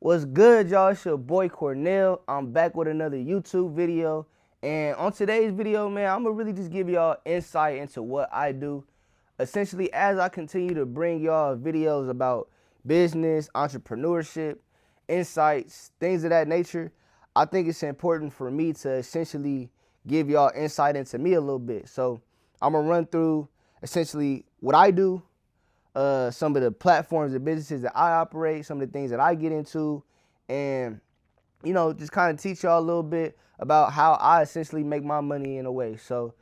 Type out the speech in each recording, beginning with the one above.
What's good, y'all? It's your boy Cornell. I'm back with another YouTube video. And on today's video, man, I'm going to really just give y'all insight into what I do. Essentially, as I continue to bring y'all videos about business, entrepreneurship, insights, things of that nature, I think it's important for me to essentially give y'all insight into me a little bit. So I'm going to run through essentially what I do, some of the platforms and businesses that I operate, some of the things that I get into, and just kind of teach y'all a little bit about how I essentially make my money in a way. So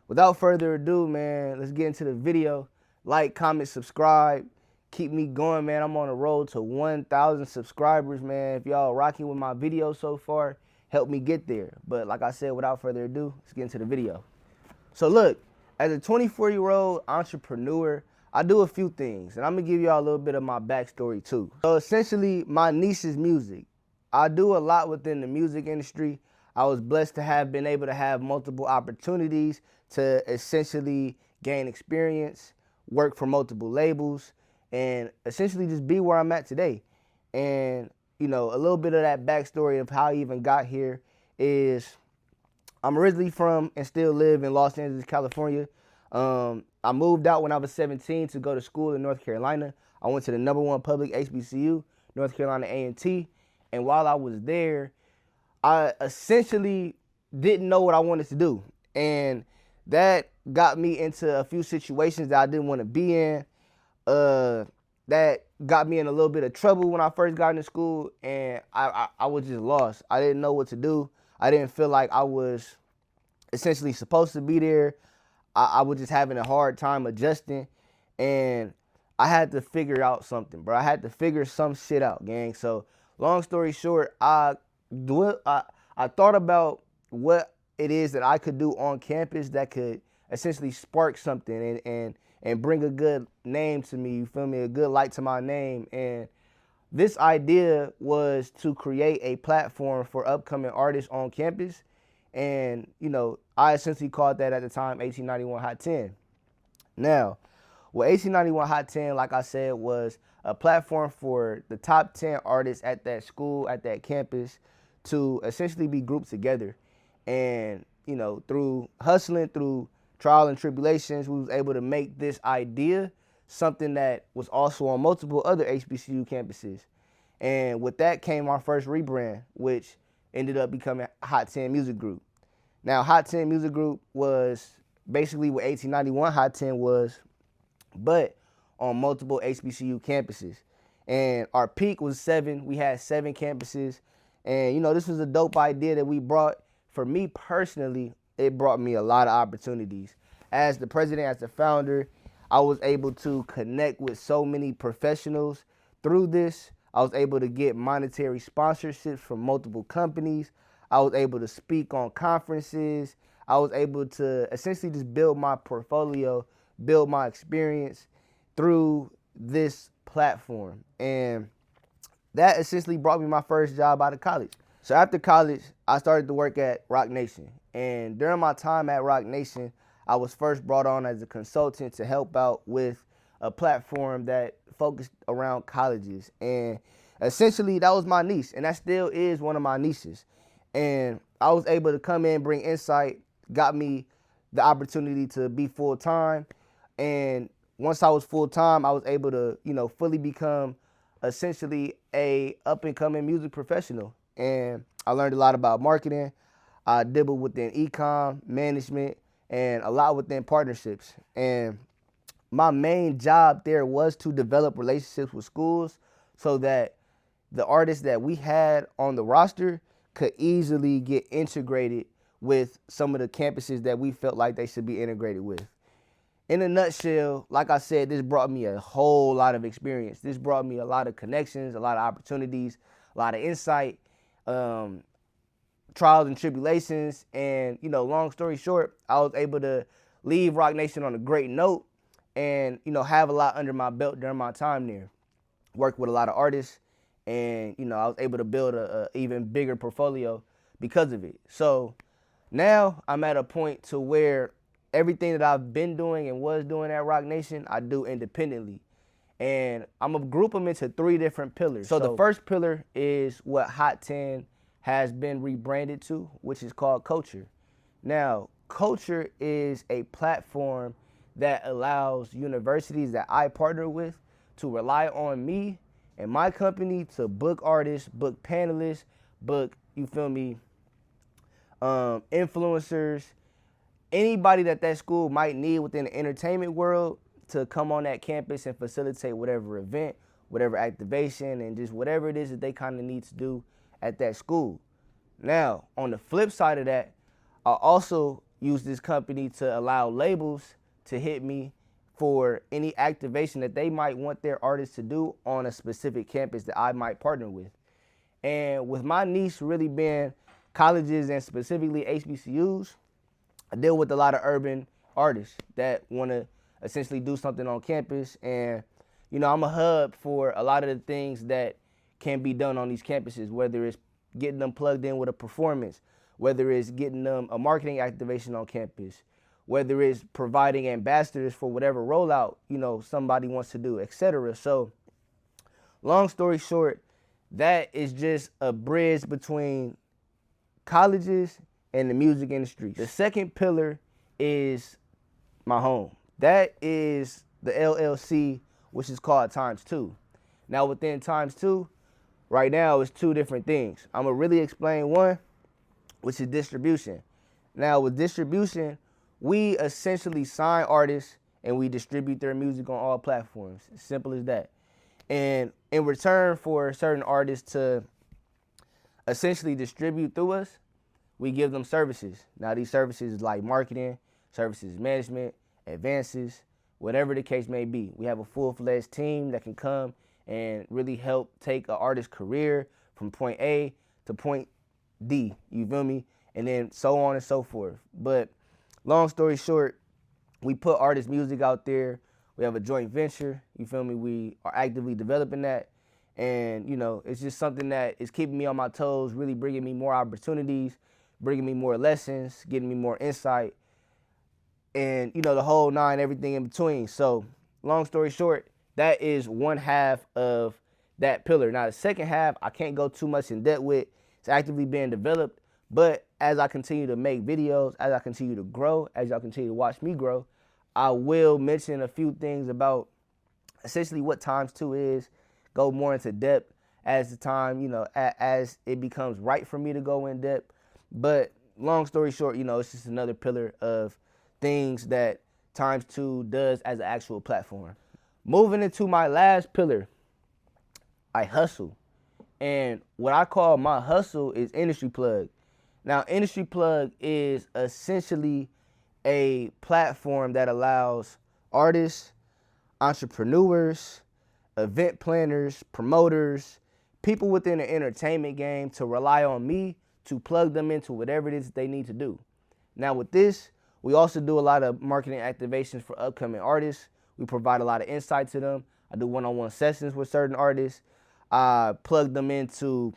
without further ado, man, let's get into the video. Like, comment, subscribe. Keep me going, man. I'm on the road to 1,000 subscribers, man. If y'all rocking with my videos so far, help me get there. But like I said, without further ado, let's get into the video. So look, as a 24-year-old entrepreneur, I do a few things, and I'm gonna give y'all a little bit of my backstory too. So essentially, my niche is music. I do a lot within the music industry. I was blessed to have been able to have multiple opportunities to essentially gain experience, work for multiple labels, and essentially just be where I'm at today. And a little bit of that backstory of how I even got here is I'm originally from and still live in Los Angeles, California. I moved out when I was 17 to go to school in North Carolina. I went to the #1 public HBCU, North Carolina A&T. And while I was there, I essentially didn't know what I wanted to do. And that got me into a few situations that I didn't want to be in. That got me in a little bit of trouble when I first got into school, and I was just lost. I didn't know what to do. I didn't feel like I was essentially supposed to be there. I was just having a hard time adjusting, and I had to figure out something, bro. I had to figure some shit out, gang. So long story short, I thought about what it is that I could do on campus that could essentially spark something and bring a good name to me, you feel me, a good light to my name. And this idea was to create a platform for upcoming artists on campus. And, I essentially called that at the time 1891 Hot 10. Now, what 1891 Hot 10, like I said, was a platform for the top 10 artists at that school, at that campus, to essentially be grouped together. And, through hustling, through trial and tribulations, we was able to make this idea something that was also on multiple other HBCU campuses. And with that came our first rebrand, which ended up becoming Hot 10 Music Group. Now, Hot 10 Music Group was basically what 1891 Hot 10 was, but on multiple HBCU campuses. And our peak was 7. We had 7 campuses. And, this was a dope idea that we brought. For me personally, it brought me a lot of opportunities. As the president, as the founder, I was able to connect with so many professionals through this. I was able to get monetary sponsorships from multiple companies. I was able to speak on conferences. I was able to essentially just build my portfolio, build my experience through this platform. And that essentially brought me my first job out of college. So after college, I started to work at Roc Nation. And during my time at Roc Nation, I was first brought on as a consultant to help out with a platform that focused around colleges. And essentially, that was my niche, and that still is one of my niches. And I was able to come in, bring insight, got me the opportunity to be full-time. And once I was full-time, I was able to, fully become essentially a up-and-coming music professional. And I learned a lot about marketing. I dabbled within e-com, management, and a lot within partnerships. And my main job there was to develop relationships with schools so that the artists that we had on the roster could easily get integrated with some of the campuses that we felt like they should be integrated with. In a nutshell, like I said, this brought me a whole lot of experience. This brought me a lot of connections, a lot of opportunities, a lot of insight, trials and tribulations. And, long story short, I was able to leave Roc Nation on a great note and, have a lot under my belt during my time there. Worked with a lot of artists, and, I was able to build a even bigger portfolio because of it. So now I'm at a point to where everything that I've been doing and was doing at Roc Nation, I do independently. And I'm going to group them into 3 different pillars. So the first pillar is what Hot 10 has been rebranded to, which is called Culture. Now, Culture is a platform that allows universities that I partner with to rely on me and my company to book artists, book panelists, book, you feel me, influencers, anybody that school might need within the entertainment world to come on that campus and facilitate whatever event, whatever activation, and just whatever it is that they kind of need to do at that school. Now, on the flip side of that, I also use this company to allow labels to hit me for any activation that they might want their artists to do on a specific campus that I might partner with. And with my niche really being colleges and specifically HBCUs, I deal with a lot of urban artists that want to essentially do something on campus. And, you know, I'm a hub for a lot of the things that can be done on these campuses, whether it's getting them plugged in with a performance, whether it's getting them a marketing activation on campus, whether it's providing ambassadors for whatever rollout, you know, somebody wants to do, etc. So, long story short, that is just a bridge between colleges and the music industry. The second pillar is my home. That is the LLC, which is called Times 2. Now, within Times 2, right now, it's 2 different things. I'm going to really explain one, which is distribution. Now, with distribution, we essentially sign artists and we distribute their music on all platforms. As simple as that. And in return for certain artists to essentially distribute through us, we give them services. Now, these services like marketing, services management, advances, whatever the case may be. We have a full-fledged team that can come and really help take an artist's career from point A to point D, you feel me? And then so on and so forth. But long story short, we put artist music out there. We have a joint venture, you feel me? We are actively developing that. And, you know, it's just something that is keeping me on my toes, really bringing me more opportunities, bringing me more lessons, getting me more insight, and, you know, the whole 9, everything in between. So, long story short, that is one half of that pillar. Now, the second half, I can't go too much in depth with. It's actively being developed. But as I continue to make videos, as I continue to grow, as y'all continue to watch me grow, I will mention a few things about essentially what Times 2 is, go more into depth as the time, you know, as it becomes right for me to go in depth. But long story short, you know, it's just another pillar of things that Times 2 does as an actual platform. Moving into my last pillar, I hustle. And what I call my hustle is Industry Plug. Now, Industry Plug is essentially a platform that allows artists, entrepreneurs, event planners, promoters, people within the entertainment game to rely on me to plug them into whatever it is that they need to do. Now, with this, we also do a lot of marketing activations for upcoming artists. We provide a lot of insight to them. I do one-on-one sessions with certain artists. I plug them into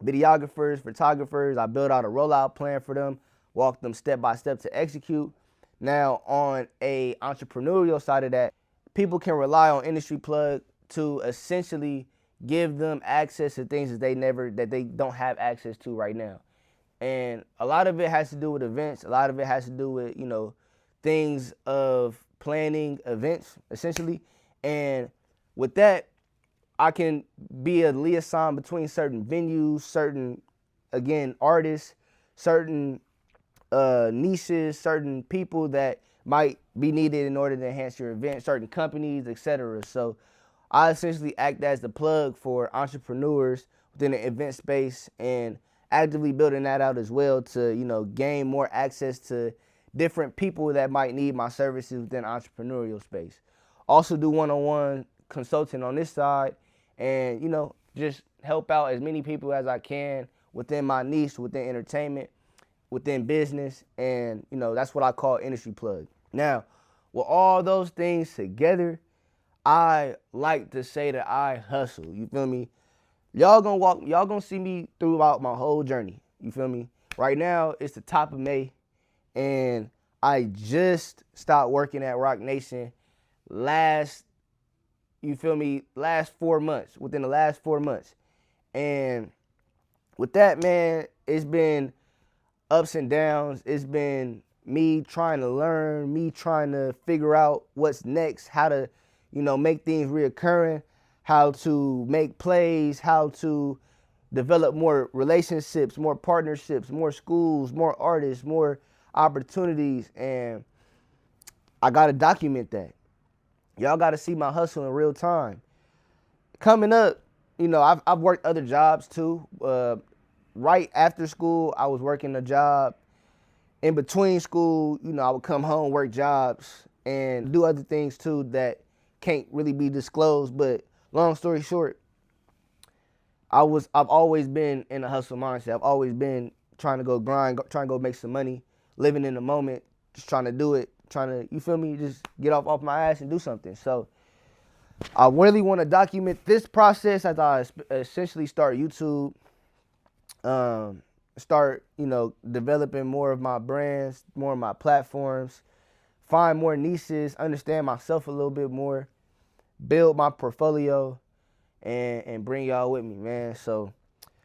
videographers, photographers. I build out a rollout plan for them, walk them step by step to execute. Now, on a entrepreneurial side of that, people can rely on Industry Plug to essentially give them access to things that they don't have access to right now. And a lot of it has to do with events. A lot of it has to do with, you know, things of planning events, essentially. And with that, I can be a liaison between certain venues, certain, again, artists, certain niches, certain people that might be needed in order to enhance your event, certain companies, etc. So I essentially act as the plug for entrepreneurs within the event space and actively building that out as well to, you know, gain more access to different people that might need my services within the entrepreneurial space. Also do one-on-one consulting on this side and, you know, just help out as many people as I can within my niche, within entertainment, within business, and, you know, that's what I call Industry Plug. Now, with all those things together, I like to say that I hustle, you feel me? Y'all gonna see me throughout my whole journey, you feel me? Right now, it's the top of May, and I just stopped working at Rock Nation last you feel me, within the last 4 months. And with that, man, it's been ups and downs. It's been me trying to learn, me trying to figure out what's next, how to, make things reoccurring, how to make plays, how to develop more relationships, more partnerships, more schools, more artists, more opportunities. And I got to document that. Y'all got to see my hustle in real time. Coming up, I've worked other jobs too. Right after school, I was working a job. In between school, I would come home, work jobs, and do other things too that can't really be disclosed. But long story short, I've always been in a hustle mindset. I've always been trying to go grind, trying to go make some money, living in the moment, just trying to do it, trying to, you feel me, just get off my ass and do something. So I really want to document this process as I essentially start YouTube, start, developing more of my brands, more of my platforms, find more niches, understand myself a little bit more, build my portfolio, and bring y'all with me, man. So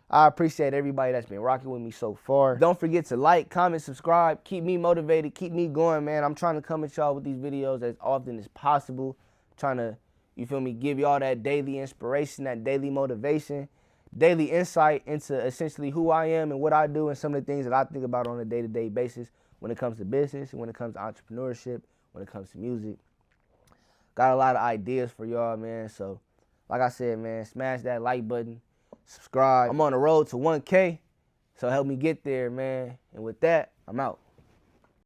I appreciate everybody that's been rocking with me so far. Don't forget to like, comment, subscribe. Keep me motivated. Keep me going, man. I'm trying to come at y'all with these videos as often as possible. Trying to, you feel me, give y'all that daily inspiration, that daily motivation, daily insight into essentially who I am and what I do and some of the things that I think about on a day-to-day basis when it comes to business, when it comes to entrepreneurship, when it comes to music. Got a lot of ideas for y'all, man. So like I said, man, smash that like button, subscribe. I'm on the road to 1K, so help me get there, man. And with that, I'm out.